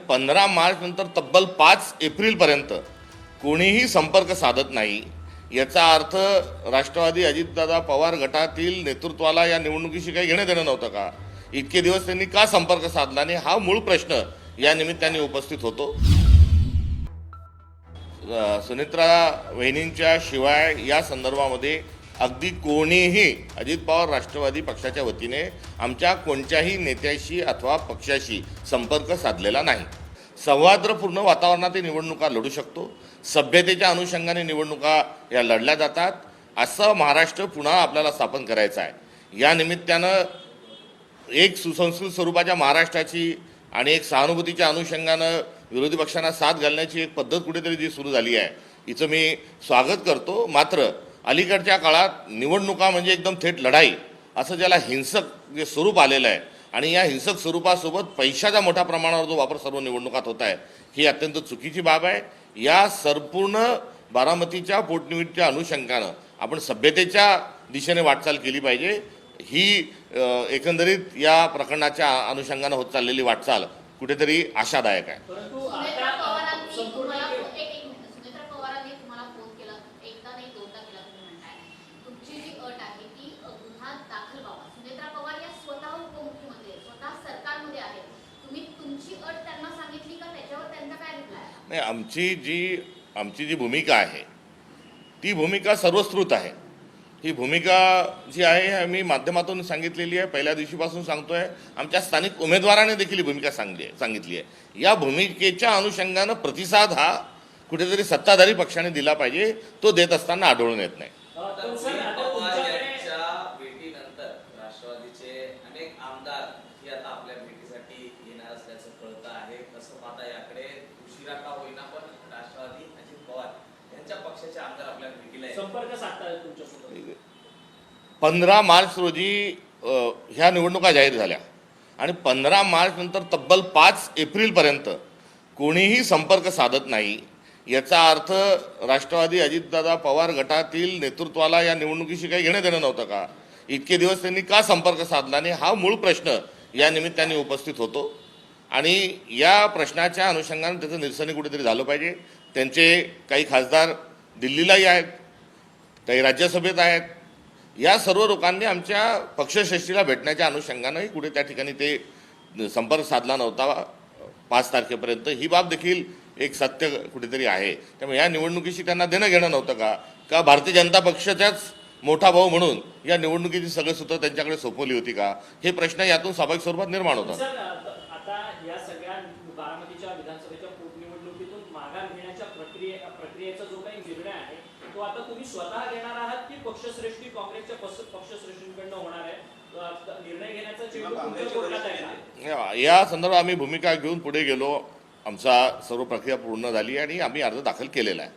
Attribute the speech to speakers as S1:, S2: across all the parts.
S1: 15 मार्च नंतर तब्बल 5 एप्रिलपर्यंत कोणीही संपर्क साधत नाही, याचा अर्थ राष्ट्रवादी अजितदादा पवार गटातील नेतृत्वाला या निवडणुकीशी काही घेणं देणं नव्हतं का? इतके दिवस त्यांनी का संपर्क साधला नाही, हा मूळ प्रश्न या निमित्ताने उपस्थित होतो. सुनेत्रा वहिनींच्या शिवाय या संदर्भामध्ये अगदी कोणीही अजित पवार राष्ट्रवादी पक्षाच्या वतीने आमच्या कोणत्याही नेत्याशी अथवा पक्षाशी संपर्क साधलेला नाही. सौहार्दपूर्ण वातावरणात निवडणुका लढू शकतो. सभ्यतेच्या अनुषंगाने निवडणुका या लढल्या जातात. असं महाराष्ट्र पुन्हा आपल्याला स्थापन करायचं आहे. या निमित्तानं एक सुसंस्कृत स्वरूपाच्या महाराष्ट्राची आणि एक सहानुभूतीच्या अनुषंगानं विरोधी पक्षांना साथ घालण्याची एक पद्धत कुठेतरी जी सुरू झाली आहे, हिचं मी स्वागत करतो. मात्र अलीकडच्या काळात निवडणुका म्हणजे एकदम थेट लढाई असं ज्याला हिंसक जे स्वरूप आलेलं आहे आणि या हिंसक स्वरूपासोबत पैशाचा मोठ्या प्रमाणावर जो वापर सर्व निवडणुकात होत आहे, ही अत्यंत चुकीची बाब आहे. या संपूर्ण बारामतीच्या पोटनिवडणुकीच्या अनुषंगानं आपण सभ्यतेच्या दिशेने वाटचाल केली पाहिजे. ही एकंदरीत या प्रकरणाच्या अनुषंगानं होत चाललेली वाटचाल कुठेतरी आशादायक आहे.
S2: परंतु आता संपूर्ण सुनेत्रा पवारांनी तुम्हाला फोन केला, एकदा नाही दोनदा केला तुम्ही म्हणताय. तुमची जी अट आहे ती गुन्हा दाखल व्हावा. सुनेत्रा पवार या स्वतः उपमुख्यमंत्री आहेत, स्वतः सरकारमध्ये आहेत. तुम्ही तुमची अट त्यांना सांगितली का? त्याच्यावर त्यांचा काय रिप्लाय?
S1: नाही, आमची जी भूमिका आहे ती भूमिका सर्वश्रुत आहे. ही भूमिका जी आहे आम्ही माध्यमातून सांगितलेली आहे, पहिल्या दिवशीपासून सांगतोय. आमच्या स्थानिक उमेदवाराने देखील ही भूमिका सांगितली आहे. या भूमिकेच्या अनुषंगानं प्रतिसाद हा कुठेतरी सत्ताधारी पक्षाने दिला पाहिजे, तो देत असताना आढळून येत नाही.
S3: भेटीनंतर राष्ट्रवादीचे अनेक आमदार ही आता आपल्या भेटीसाठी येणार असल्याचं कळतं आहे. कसं पाहता याकडे? उशिरा का होईना पण राष्ट्रवादी अजित पवार यांच्या पक्षाचे आमदार आपल्या भेटीला संपर्क साधतात तुमच्यासोबत.
S1: 15 मार्च रोजी ह्या निवडणुका जाहीर झाल्या आणि 15 मार्च नंतर तब्बल 5 एप्रिलपर्यंत कोणीही संपर्क साधत नाही, याचा अर्थ राष्ट्रवादी अजितदादा पवार गटातील नेतृत्वाला या निवडणुकीशी काही घेणं देणं नव्हतं का? इतके दिवस त्यांनी का संपर्क साधला नाही, हा मूळ प्रश्न या निमित्ताने उपस्थित होतो. आणि या प्रश्नाच्या अनुषंगाने त्याचं निरसनही कुठेतरी झालं पाहिजे. त्यांचे काही खासदार दिल्लीलाही आहेत, काही राज्यसभेत आहेत. या सर्व लोकांनी आमच्या पक्षश्रेष्ठीला भेटण्याच्या अनुषंगानंही कुठे त्या ठिकाणी ते संपर्क साधला नव्हता 5 तारखेपर्यंत. ही बाब देखील एक सत्य कुठेतरी आहे. त्यामुळे या निवडणुकीशी त्यांना देणं घेणं नव्हतं का भारतीय जनता पक्षाच्याच मोठा भाऊ म्हणून या निवडणुकीची सगळं सूत्र त्यांच्याकडे सोपवली होती का? हे प्रश्न यातून स्वाभाविक स्वरूपात निर्माण होतात.
S4: आता या सगळ्या बारामतीच्या विधानसभेच्या पोटनिवडणुकीतून माघार घेण्याच्या प्रक्रियेचा जो काही निर्णय आहे तो आता तुम्ही स्वतः घेणार आहात की पक्षश्रेष्ठी काँग्रेसच्या पक्षश्रेष्ठींकडनं होणार आहे? निर्णय घेण्याचा चेंडू तुमच्या कोर्टात आहे का?
S1: या संदर्भात आम्ही भूमिका घेऊन पुढे गेलो. आमचा सर्व प्रक्रिया पूर्ण झाली आणि आम्ही अर्ज दाखल केलेला आहे.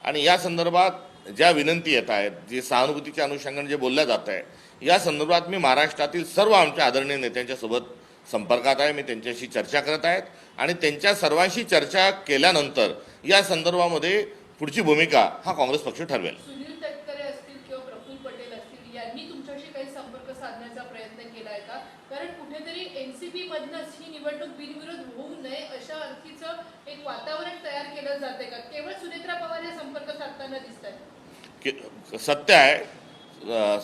S1: आणि या संदर्भात ज्या विनंती येत आहेत, जे सहानुभूतीच्या अनुषंगाने जे बोलल्या जात आहे, या संदर्भात मी महाराष्ट्रातील सर्व आमच्या आदरणीय नेत्यांच्या सोबत संपर्कात आहे. मी त्यांच्याशी चर्चा करत आहेत आणि त्यांच्या सर्वांशी चर्चा केल्यानंतर या संदर्भामध्ये पुढची भूमिका हा काँग्रेस पक्ष ठरवेल.
S5: सुनील तटकरे असतील किंवा प्रफुल्ल पटेल असतील, यांनी तुमच्याशी काही संपर्क साधण्याचा प्रयत्न केलाय का? कारण कुठेतरी एनसीपी मधनच ही निवडणूक बिनविरोध होऊ नये अशा अर्थीचं एक वातावरण तयार केलं जाते का? केवळ सुनेत्रा पवार हे संपर्क साधताना दिसत आहेत?
S1: सत्य आहे,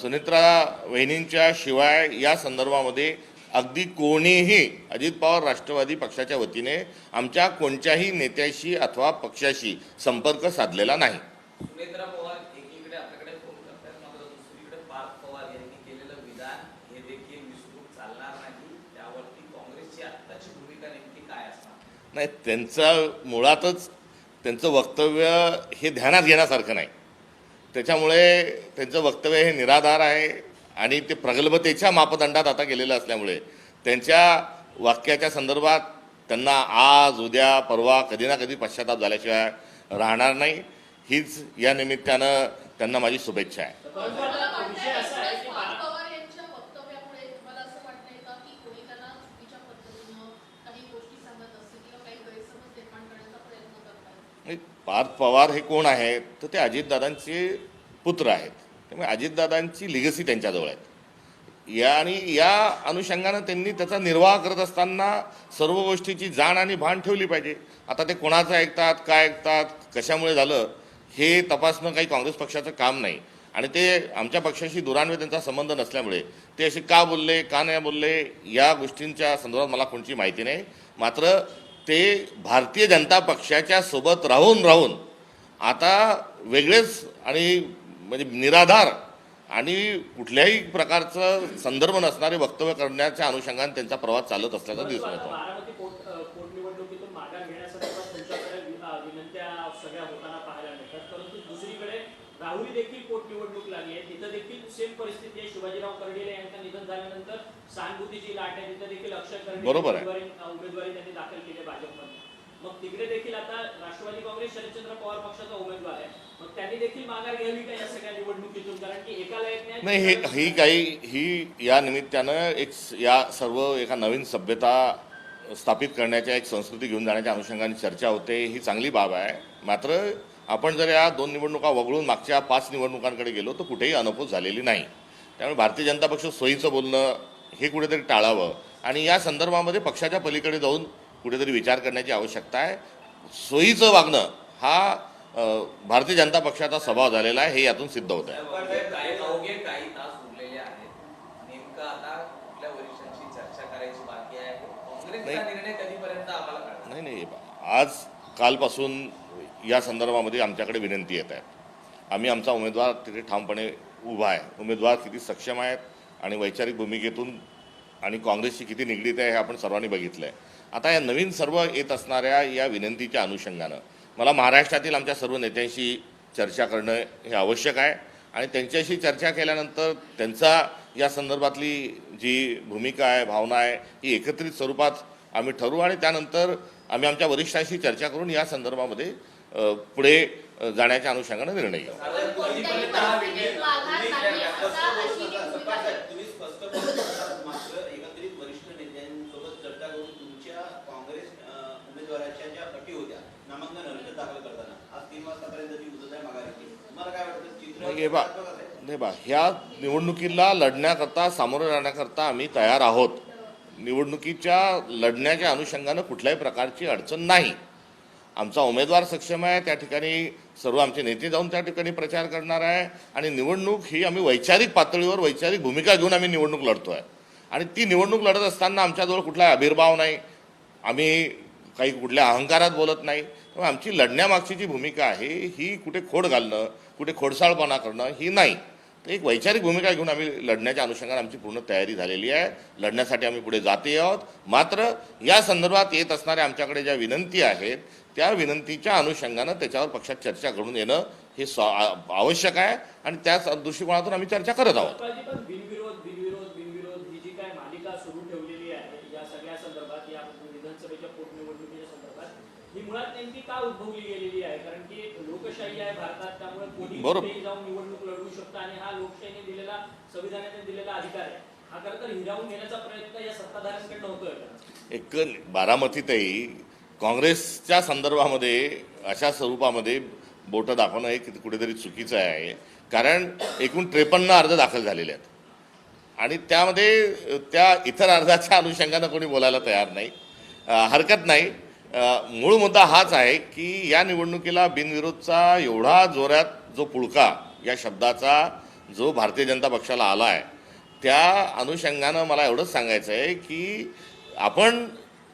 S1: सुनेत्रा वहिनींच्या शिवाय या संदर्भामध्ये अगदी कोणीही अजित पवार राष्ट्रवादी पक्षाच्या वतीने आमच्या कोणत्याही नेत्याशी अथवा पक्षाशी संपर्क साधलेला नाही.
S3: सुनेत्रा पवार एकीकडे आपल्याकडे फोन करतात, मात्र दुसरीकडे पार्थ पवार यांनी केलेलं विधान हे देखील विसरून चालणार नाही. त्यावरती काँग्रेसची आत्ताची भूमिका नेमकी काय असणार?
S1: नाही, त्यांचं मुळातच त्यांचं वक्तव्य हे ध्यानात घेण्यासारखं नाही. त्याच्यामुळे त्यांचं वक्तव्य हे निराधार आहे आणि ते प्रगल्भतेच्या मापदंडात आता गेलेलं असल्यामुळे त्यांच्या वाक्याच्या संदर्भात त्यांना आज उद्या परवा कधी ना कधी पश्चाताप झाल्याशिवाय राहणार नाही. हीच या निमित्तानं त्यांना माझी शुभेच्छा आहे. पार्थ पवार हे कोण आहेत? तर ते अजितदादांचे पुत्र आहेत. त्यामुळे अजितदादांची लिगसी त्यांच्याजवळ आहेत. आणि या अनुषंगानं त्यांनी त्याचा निर्वाह करत असताना सर्व गोष्टीची जाण आणि भान ठेवली पाहिजे. आता ते कोणाचं ऐकतात, काय ऐकतात, कशामुळे झालं हे तपासणं काही काँग्रेस पक्षाचं काम नाही. आणि ते आमच्या पक्षाशी दुरान्वय त्यांचा संबंध नसल्यामुळे ते असे का बोलले, का नाही बोलले, या गोष्टींच्या संदर्भात मला कोणची माहिती नाही. मात्र ते भारतीय जनता पक्षाच्या सोबत राहून आता वेगळेच आणि म्हणजे निराधार आणि कुठल्याही प्रकारचं संदर्भ नसणारे वक्तव्य करण्याच्या अनुषंगाने त्यांचा प्रवास चालत असल्याचा दिसून येतो.
S4: बारामती पोटनिवडणुकीतून माघार घेण्यासंदर्भात तुमच्याकडे विनंत्या सगळ्या होताना पाहायला मिळतात, परंतु दुसरीकडे राहुरी देखील पोटनिवडणूक लागली आहे, तिथं देखील सेम परिस्थिती आहे. शिवाजीराव कर्डिले यांचं निधन झाल्यानंतर सहानुभूतीची लाट आहे, तिथं देखील अक्षय कर्डिले
S1: बरोबर आहे.
S4: उमेदवारी त्यांनी दाखल केली आहे भाजपमध्ये. मग तिकडे देखील आता राष्ट्रवादी काँग्रेस शरदचंद्र पवार पक्षाचा उमेदवार आहे, मग त्यांनी देखील माघार घ्यावी का या सगळ्या निवडणुकीतून? कारण की एकाला एक
S1: नाही, ही या निमित्तानं एक या सर्व एका नवीन सभ्यता स्थापित करण्याच्या एक संस्कृती घेऊन जाण्याच्या अनुषंगाने चर्चा होते, ही चांगली बाब आहे. मात्र आपण जर या 2 निवडणुका वगळून मागच्या 5 निवडणुकांकडे गेलो तर कुठेही अनपोज झालेली नाही. त्यामुळे भारतीय जनता पक्ष सोयीचं बोलणं हे कुठेतरी टाळावं आणि या संदर्भामध्ये पक्षाच्या पलीकडे जाऊन कुठेतरी विचार करण्याची आवश्यकता आहे. सोयीचं वागणं हा भारतीय जनता पक्षाचा स्वभाव झालेला आहे, हे यातून सिद्ध होत आहे.
S3: अवघे काही तास उरलेले आहेत, नेमकं आता कुठल्या वरिष्ठांशी चर्चा करायची बाकी आहे? काँग्रेसचा निर्णय कधीपर्यंत आम्हाला कळणार?
S1: नाही, आज कालपासून या संदर्भामध्ये आमच्याकडे विनंती येत आहेत. आम्ही आमचा उमेदवार तिथे ठामपणे उभा आहे. उमेदवार किती सक्षम आहेत आणि वैचारिक भूमिकेतून आणि काँग्रेसशी किती निगडीत आहे हे आपण सर्वांनी बघितलं आहे. आता या नवीन सर्व येत असणाऱ्या या विनंतीच्या अनुषंगानं मला महाराष्ट्रातील आमच्या सर्व नेत्यांशी चर्चा करणं हे आवश्यक आहे आणि त्यांच्याशी चर्चा केल्यानंतर त्यांचा या संदर्भातली जी भूमिका आहे, भावना आहे, ही एकत्रित स्वरूपात आम्ही ठरवू आणि त्यानंतर आम्ही आमच्या वरिष्ठांशी चर्चा करून या संदर्भामध्ये पुढे जाण्याच्या अनुषंगाने निर्णय घेऊ.
S2: कोणत्याही परिस्थितीत माघार नाही असा अशी ती भूमिका आहे.
S6: तुम्ही स्पष्ट बोलतात, मात्र एकत्रित वरिष्ठ नेत्यांसोबत चर्चा करून तुमच्या काँग्रेस उमेदवाराच्या ज्या अटी होत्या नामांकन अर्ज दाखल करताना आज 3 वाजतापर्यंतची मुदत आहे माघारीची, तुम्हाला काय वाटतं? चित्र
S1: ह्या निवडणुकीला लढण्याकरता, सामोरं जाण्याकरता आम्ही तयार आहोत. निवडणुकीच्या लढण्याच्या अनुषंगानं कुठल्याही प्रकारची अडचण नाही. आमचा उमेदवार सक्षम आहे, त्या ठिकाणी सर्व आमचे नेते जाऊन त्या ठिकाणी प्रचार करणार आहे आणि निवडणूक ही आम्ही वैचारिक पातळीवर वैचारिक भूमिका घेऊन आम्ही निवडणूक लढतो आहे आणि ती निवडणूक लढत असताना आमच्याजवळ कुठलाही आविर्भाव नाही, आम्ही काही कुठल्या अहंकारात बोलत नाही. त्यामुळे आमची लढण्यामागची जी भूमिका आहे ही कुठे खोड घालणं, कुठे खोडसाळपणा करणं ही नाही. तर एक वैचारिक भूमिका घेऊन आम्ही लढण्याच्या अनुषंगाने आमची पूर्ण तयारी झालेली आहे. लढण्यासाठी आम्ही पुढे जाते आहोत. मात्र या संदर्भात येत असणाऱ्या आमच्याकडे ज्या विनंती आहेत त्या विनंतीच्या अनुषंगानं त्याच्यावर पक्षात चर्चा करून येणं हे आवश्यक आहे आणि त्याच दृष्टिकोनातून आम्ही चर्चा करत आहोत.
S4: पण बिनविरोध ही जी काय मालिका सुरू ठेवलेली आहे या सगळ्या संदर्भात, या विधानसभेच्या पोटनिवडणुकीच्या संदर्भात, ही मुळात नेमकी का उद्भवली गेलेली आहे? कारण की लोकशाही आहे भारतात, त्यामुळे कोणी कुठेही जाऊन निवडणूक लढवू शकतं आणि हा लोकशाहीने दिलेला, संविधानाने दिलेला अधिकार आहे. हा खरं तर हिरावून घेण्याचा प्रयत्न या सत्ताधाऱ्यांकडनं होतोय.
S1: एक बारामतीतही काँग्रेसच्या संदर्भामध्ये अशा स्वरूपामध्ये बोटं दाखवणं हे कुठेतरी चुकीचं आहे. कारण एकूण 53 अर्ज दाखल झालेले आहेत आणि त्यामध्ये त्या इतर अर्जाच्या अनुषंगानं कोणी बोलायला तयार नाही. हरकत नाही. मूळ मुद्दा हाच आहे की या निवडणुकीला बिनविरोधचा एवढा जोरात जो पुळका या शब्दाचा जो भारतीय जनता पक्षाला आला आहे, त्या अनुषंगानं मला एवढंच सांगायचं आहे की आपण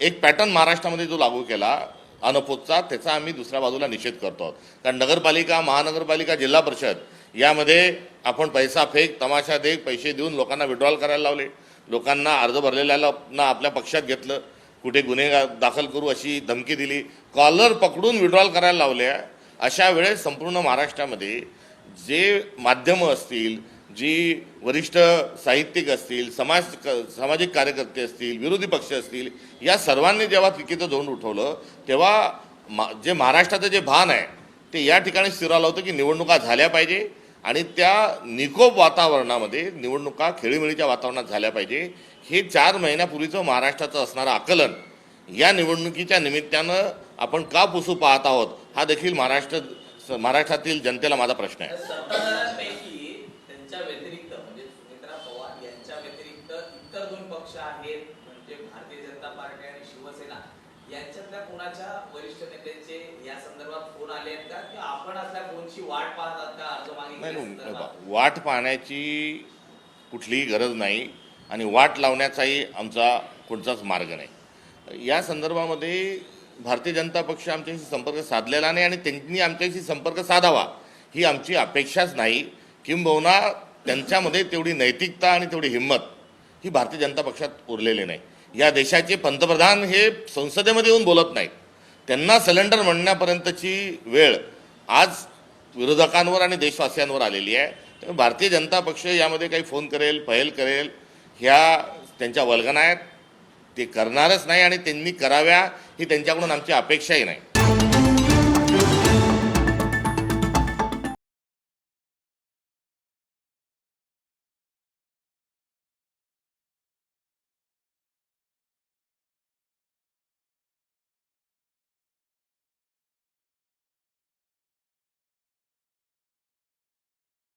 S1: एक पॅटर्न महाराष्ट्रामध्ये जो लागू केला अनपोजचा, त्याचा आम्ही दुसऱ्या बाजूला निषेध करतो आहोत. कारण नगरपालिका, महानगरपालिका, जिल्हा परिषद यामध्ये आपण पैसा फेक, तमाशा देख, पैसे देऊन लोकांना विड्रॉल करायला लावले, लोकांना अर्ज भरलेल्याला आपल्या पक्षात घेतलं, कुठे गुन्हे दाखल करू अशी धमकी दिली, कॉलर पकडून विड्रॉल करायला लावले. अशा वेळेस संपूर्ण महाराष्ट्रामध्ये जे माध्यमं असतील, जी वरिष्ठ साहित्यिक असतील, सामाजिक कार्यकर्ते असतील, विरोधी पक्ष असतील, या सर्वांनी जेव्हा तिकीचं झोंड उठवलं तेव्हा जे महाराष्ट्राचं जे भान आहे ते या ठिकाणी स्थिरावलं होतं की निवडणुका झाल्या पाहिजे आणि त्या निकोप वातावरणामध्ये निवडणुका खेळीमेळीच्या वातावरणात झाल्या पाहिजे. हे 4 महिन्यापूर्वीचं महाराष्ट्राचं असणारं आकलन या निवडणुकीच्या निमित्तानं आपण का पुसू पाहत आहोत हा देखील महाराष्ट्रातील जनतेला माझा प्रश्न आहे.
S3: सत्ताधाऱ्यांपैकी त्यांच्या व्यतिरिक्त म्हणजे सुनेत्रा पवार यांच्या व्यतिरिक्त पक्ष आहेत म्हणजे भारतीय जनता पार्टी आणि शिवसेना यांच्यातल्या कोणाच्या वरिष्ठ नेत्यांचे या संदर्भात फोन आले आहेत का, किंवा आपण असल्या फोनची वाट पाहतात का अर्ज
S1: नाही
S3: मागितल्या
S1: वाट पाहण्याची कुठलीही गरज नाही आणि वाट लावण्याचाही आमचा कोणताच मार्ग नाही. या संदर्भामध्ये भारतीय जनता पक्ष आमच्याशी संपर्क साधलेला नाही आणि त्यांनी आमच्याशी संपर्क साधावा ही आमची अपेक्षाच नाही. किंबहुना त्यांच्यामध्ये तेवढी नैतिकता आणि तेवढी हिंमत ही भारतीय जनता पक्षात उरलेली नाही. या देशाचे पंतप्रधान हे संसदेमध्ये येऊन बोलत नाहीत. त्यांना सिलेंडर म्हणण्यापर्यंतची वेळ आज विरोधकांवर आणि देशवासियांवर आलेली आहे. त्यामुळे भारतीय जनता पक्ष यामध्ये काही फोन करेल, पहल करेल, ह्या त्यांच्या वल्गना आहेत. ते करणारच नाही आणि त्यांनी कराव्या ही त्यांच्याकडून आमची अपेक्षाही नाही.